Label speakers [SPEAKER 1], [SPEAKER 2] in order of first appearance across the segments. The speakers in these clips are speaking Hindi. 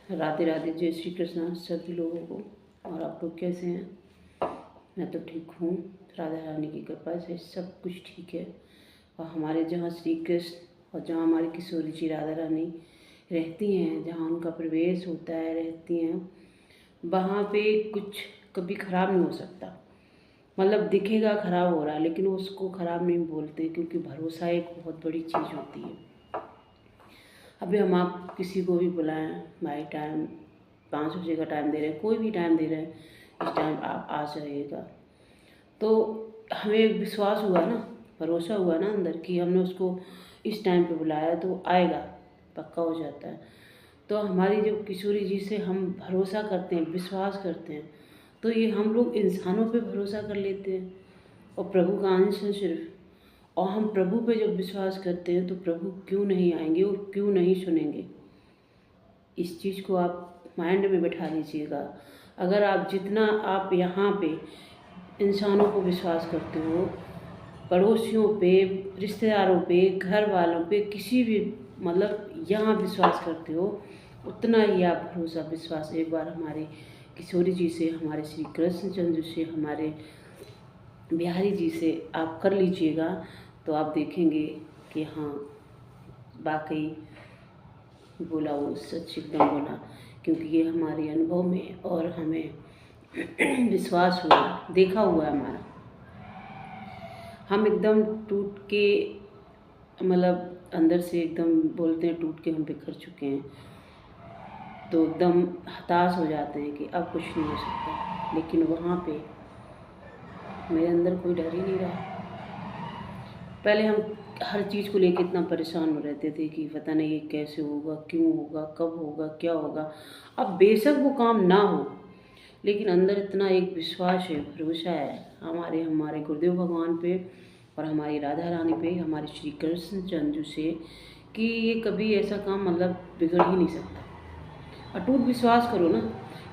[SPEAKER 1] राधे राधे, जय श्री कृष्णा सभी लोगों को। और आप लोग कैसे हैं? मैं तो ठीक हूँ, राधा रानी की कृपा से सब कुछ ठीक है। और हमारे जहाँ श्री कृष्ण और जहाँ हमारी किशोरी जी राधा रानी रहती हैं, जहाँ उनका प्रवेश होता है, रहती हैं, वहाँ पे कुछ कभी ख़राब नहीं हो सकता। मतलब दिखेगा ख़राब हो रहा है, लेकिन उसको ख़राब नहीं बोलते, क्योंकि भरोसा एक बहुत बड़ी चीज़ होती है। अभी हम आप किसी को भी बुलाएं, भाई टाइम 5 बजे का टाइम दे रहे हैं, कोई भी टाइम दे रहे हैं, इस टाइम आप आ जाइएगा, तो हमें विश्वास हुआ ना, भरोसा हुआ ना अंदर कि हमने उसको इस टाइम पे बुलाया तो आएगा, पक्का हो जाता है। तो हमारी जो किशोरी जी से हम भरोसा करते हैं, विश्वास करते हैं, तो ये हम लोग इंसानों पे भरोसा कर लेते हैं और प्रभु का अंश है सिर्फ। और हम प्रभु पे जब विश्वास करते हैं तो प्रभु क्यों नहीं आएंगे और क्यों नहीं सुनेंगे। इस चीज़ को आप माइंड में बैठा लीजिएगा। अगर आप जितना आप यहाँ पे इंसानों को विश्वास करते हो, पड़ोसियों पे, रिश्तेदारों पे, घर वालों पे, किसी भी मतलब यहाँ विश्वास करते हो, उतना ही आप भरोसा विश्वास एक बार हमारे किशोरी जी से, हमारे श्री कृष्ण चंद्र से, हमारे बिहारी जी से आप कर लीजिएगा, तो आप देखेंगे कि हाँ वाकई बोला वो सच एकदम बोला। क्योंकि ये हमारे अनुभव में और हमें विश्वास हुआ, देखा हुआ है हमारा। हम एकदम टूट के, मतलब अंदर से एकदम बोलते हैं टूट के हम बिखर चुके हैं, तो एकदम हताश हो जाते हैं कि अब कुछ नहीं हो सकता। लेकिन वहाँ पे मेरे अंदर कोई डर ही नहीं रहा। पहले हम हर चीज़ को लेकर इतना परेशान हो रहते थे कि पता नहीं ये कैसे होगा, क्यों होगा, कब होगा, क्या होगा। अब बेशक वो काम ना हो, लेकिन अंदर इतना एक विश्वास है, भरोसा है हमारे हमारे गुरुदेव भगवान पे और हमारी राधा रानी पे, हमारे श्री कृष्ण चंद्र से, कि ये कभी ऐसा काम मतलब बिगड़ ही नहीं सकता। अटूट विश्वास करो ना,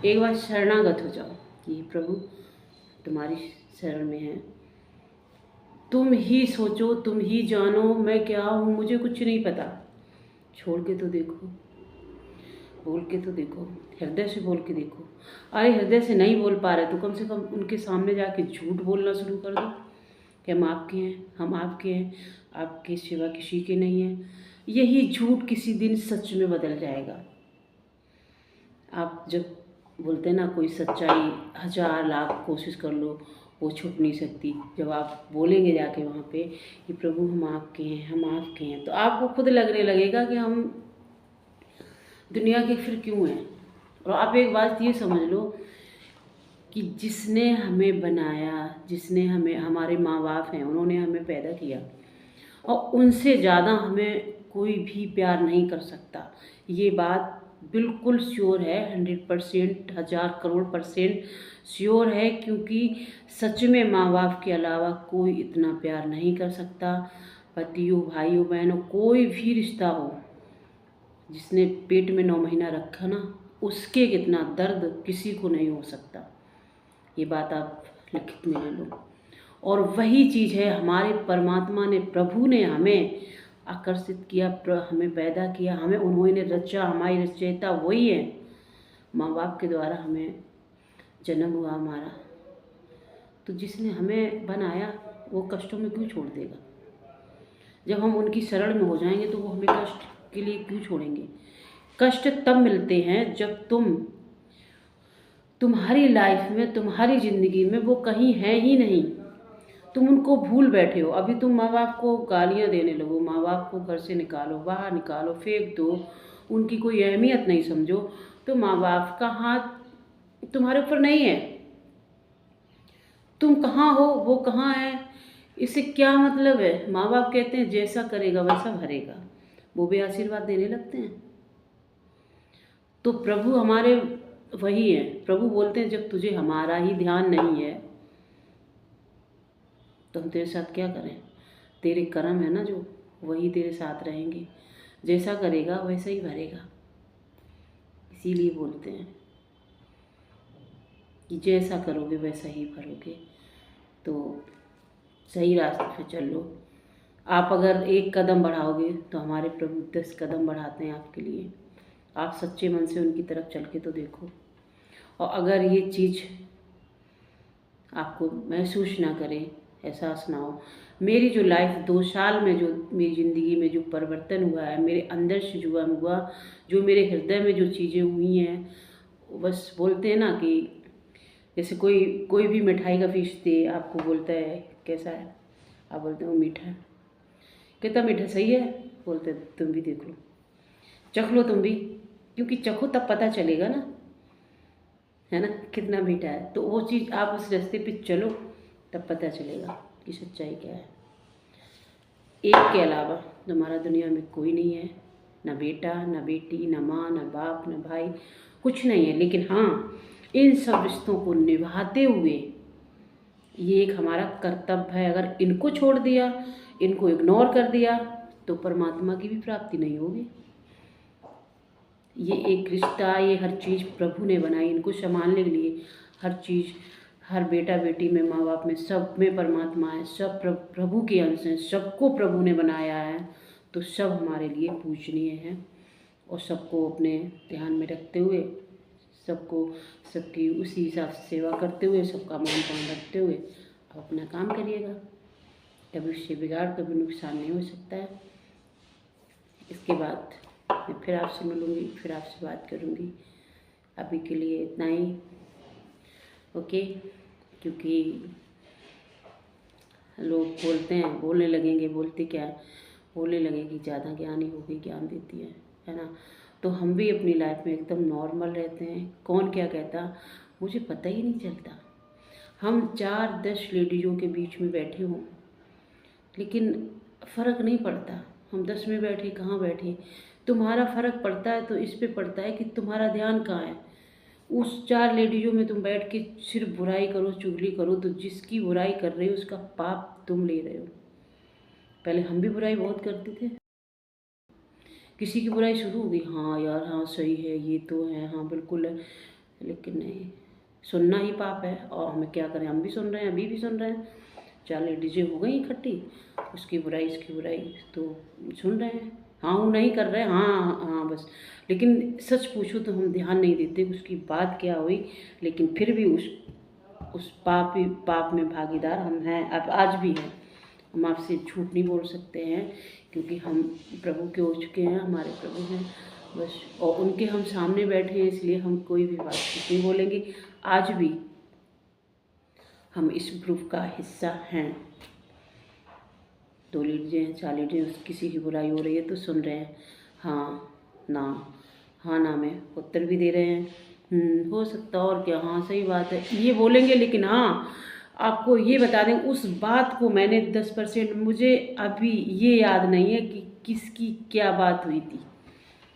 [SPEAKER 1] एक बार शरणागत हो जाओ कि प्रभु तुम्हारी शरण में है, तुम ही सोचो, तुम ही जानो मैं क्या हूँ, मुझे कुछ नहीं पता। छोड़ के तो देखो, बोल के तो देखो, हृदय से बोल के देखो। अरे हृदय से नहीं बोल पा रहे तो कम से कम उनके सामने जाके झूठ बोलना शुरू कर दो कि हम आपके हैं, हम आपके हैं, आपके सिवा किसी के नहीं हैं। यही झूठ किसी दिन सच में बदल जाएगा। आप जब बोलते हैं ना, कोई सच्चाई 1000 लाख कोशिश कर लो वो छुप नहीं सकती। जब आप बोलेंगे जाके वहाँ पे कि प्रभु हम आपके हैं, हम आपके हैं, तो आपको खुद लगने लगेगा कि हम दुनिया के फिर क्यों हैं। और आप एक बात ये समझ लो कि जिसने हमें बनाया, जिसने हमें, हमारे माँ बाप हैं, उन्होंने हमें पैदा किया और उनसे ज़्यादा हमें कोई भी प्यार नहीं कर सकता। ये बात बिल्कुल श्योर है, 100%, 1000 करोड़% श्योर है। क्योंकि सच में माँ बाप के अलावा कोई इतना प्यार नहीं कर सकता। पतियों, भाइयों, बहनों, कोई भी रिश्ता हो, जिसने पेट में 9 महीना रखा ना, उसके कितना दर्द किसी को नहीं हो सकता। ये बात आप लिखित में ले लो। और वही चीज़ है हमारे परमात्मा ने, प्रभु ने हमें आकर्षित किया, हमें पैदा किया, हमें उन्होंने रचा, हमारी रचयिता वही है। माँ बाप के द्वारा हमें जन्म हुआ हमारा, तो जिसने हमें बनाया वो कष्टों में क्यों छोड़ देगा। जब हम उनकी शरण में हो जाएंगे तो वो हमें कष्ट के लिए क्यों छोड़ेंगे। कष्ट तब मिलते हैं जब तुम्हारी लाइफ में, तुम्हारी ज़िंदगी में वो कहीं है ही नहीं, तुम उनको भूल बैठे हो। अभी तुम माँ बाप को गालियाँ देने लगो, माँ बाप को घर से निकालो, बाहर निकालो, फेंक दो, उनकी कोई अहमियत नहीं समझो, तो माँ बाप का हाथ तुम्हारे ऊपर नहीं है। तुम कहाँ हो, वो कहाँ है, इससे क्या मतलब है। माँ बाप कहते हैं जैसा करेगा वैसा भरेगा, वो भी आशीर्वाद देने लगते हैं। तो प्रभु हमारे वही है। प्रभु बोलते हैं जब तुझे हमारा ही ध्यान नहीं है तो हम तेरे साथ क्या करें। तेरे कर्म है ना जो, वही तेरे साथ रहेंगे, जैसा करेगा वैसा ही भरेगा। इसीलिए बोलते हैं कि जैसा करोगे वैसा ही भरोगे। तो सही रास्ते पे चल लो। आप अगर 1 कदम बढ़ाओगे तो हमारे प्रभु 10 कदम बढ़ाते हैं आपके लिए। आप सच्चे मन से उनकी तरफ चल के तो देखो। और अगर ये चीज़ आपको महसूस ना करे, एहसास ना हो, मेरी जो लाइफ 2 साल में जो मेरी ज़िंदगी में जो परिवर्तन हुआ है, मेरे अंदर से हुआ, जो मेरे हृदय में जो चीज़ें हुई हैं, बस बोलते हैं ना कि जैसे कोई भी मिठाई का पीस दे, आपको बोलता है कैसा है, आप बोलते हो मीठा है, कितना मीठा, सही है, बोलते तुम भी देख लो, चख लो तुम भी, क्योंकि चखो तब पता चलेगा ना, है ना, कितना मीठा है। तो वो चीज़ आप उस रास्ते पे चलो, तब पता चलेगा कि सच्चाई क्या है। एक के अलावा तुम्हारा दुनिया में कोई नहीं है, ना बेटा, ना बेटी, ना माँ, ना बाप, ना भाई, कुछ नहीं है। लेकिन हाँ, इन सब रिश्तों को निभाते हुए ये एक हमारा कर्तव्य है। अगर इनको छोड़ दिया, इनको इग्नोर कर दिया, तो परमात्मा की भी प्राप्ति नहीं होगी। ये एक रिश्ता, ये हर चीज़ प्रभु ने बनाई, इनको संभालने के लिए हर चीज़, हर बेटा बेटी में, माँ बाप में, सब में परमात्मा है, सब प्रभु के अंश हैं, सबको प्रभु ने बनाया है। तो सब हमारे लिए पूजनीय है, और सबको अपने ध्यान में रखते हुए, सबको सबकी उसी हिसाब से सेवा करते हुए, सबका मान पान रखते हुए आप अपना काम करिएगा। कभी उससे बिगाड़, कभी नुकसान नहीं हो सकता है। इसके बाद मैं फिर आपसे मिलूँगी, फिर आपसे बात करूँगी। अभी के लिए इतना ही, ओके। क्योंकि लोग बोलते हैं, बोलने लगेंगे, बोलते क्या है, बोलने लगेंगे ज़्यादा ज्ञानी हो गई, ज्ञान देती है ना। तो हम भी अपनी लाइफ में एकदम नॉर्मल रहते हैं, कौन क्या कहता मुझे पता ही नहीं चलता। हम 4-10 लेडीज़ों के बीच में बैठे हों, लेकिन फ़र्क नहीं पड़ता, हम 10 में बैठे, कहाँ बैठे। तुम्हारा फ़र्क पड़ता है तो इस पे पड़ता है कि तुम्हारा ध्यान कहाँ है। उस 4 लेडीज़ों में तुम बैठ के सिर्फ बुराई करो, चुगली करो, तो जिसकी बुराई कर रहे हो उसका पाप तुम ले रहे हो। पहले हम भी बुराई बहुत करते थे, किसी की बुराई शुरू हो गई, हाँ यार, हाँ सही है, ये तो है, हाँ बिल्कुल है, लेकिन नहीं, सुनना ही पाप है। और हमें क्या करें, हम भी सुन रहे हैं, अभी भी सुन रहे हैं। 4 लेडीजें हो गई इकट्ठी, उसकी बुराई, इसकी बुराई, तो सुन रहे हैं, हाँ हूँ नहीं कर रहे, हाँ हाँ हाँ बस। लेकिन सच पूछो तो हम ध्यान नहीं देते उसकी बात क्या हुई, लेकिन फिर भी उस पाप में भागीदार हम हैं, अब आज भी हैं। हम आपसे झूठ नहीं बोल सकते हैं, क्योंकि हम प्रभु के हो चुके हैं, हमारे प्रभु हैं बस। और उनके हम सामने बैठे हैं, इसलिए हम कोई भी बात नहीं बोलेंगे। आज भी हम इस ग्रुप का हिस्सा हैं। 2 लीडर हैं, 4 लीडर हैं, किसी की बुराई हो रही है तो सुन रहे हैं, हाँ ना, हाँ ना में उत्तर भी दे रहे हैं, हो सकता और क्या, हाँ सही बात है, ये बोलेंगे। लेकिन हाँ, आपको ये बता दें, उस बात को मैंने 10%, मुझे अभी ये याद नहीं है कि किसकी क्या बात हुई थी।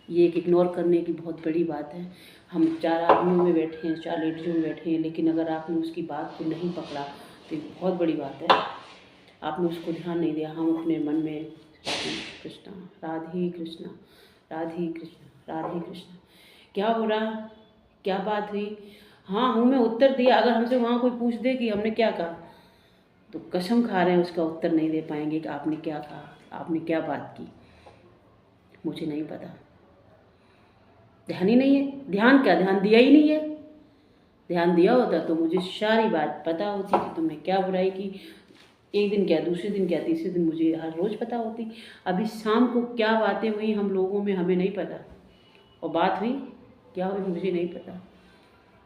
[SPEAKER 1] ये एक इग्नोर करने की बहुत बड़ी बात है। हम 4 आदमियों में बैठे हैं, 4 लेडीज़ों में बैठे हैं, लेकिन अगर आपने उसकी बात को नहीं पकड़ा तो ये बहुत बड़ी बात है। आपने उसको ध्यान नहीं दिया। हम अपने मन में राधे कृष्णा, राधे कृष्णा, राधे कृष्णा, राधे कृष्णा, क्या हो रहा, क्या बात हुई, हाँ हूँ मैं, उत्तर दिया। अगर हमसे वहाँ कोई पूछ दे कि हमने क्या कहा, तो कसम खा रहे हैं उसका उत्तर नहीं दे पाएंगे कि आपने क्या कहा, आपने क्या बात की, मुझे नहीं पता, ध्यान ही नहीं है। ध्यान क्या, ध्यान दिया ही नहीं है। ध्यान दिया होता तो मुझे सारी बात पता होती कि तुमने क्या बुराई की, एक दिन क्या, दूसरे दिन क्या, तीसरे दिन, मुझे हर रोज़ पता होती। अभी शाम को क्या बातें हुई हम लोगों में, हमें नहीं पता, और बात हुई क्या हुई, मुझे नहीं पता।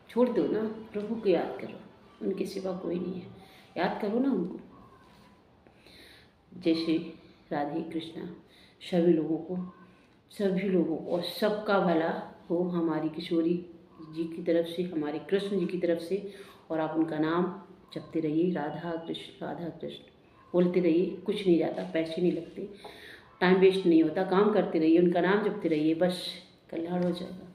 [SPEAKER 1] छोड़ दो ना, प्रभु को याद करो, उनके सिवा कोई नहीं है, याद करो ना उनको। जय श्री राधे कृष्णा। सभी लोगों और सबका भला हो, हमारी किशोरी जी की तरफ से, हमारे कृष्ण जी की तरफ से। और आप उनका नाम जपते रहिए, राधा कृष्ण राधा कृष्ण बोलते रहिए, कुछ नहीं जाता, पैसे नहीं लगते, टाइम वेस्ट नहीं होता, काम करते रहिए, उनका नाम जपते रहिए, बस कल्याण हो जाएगा।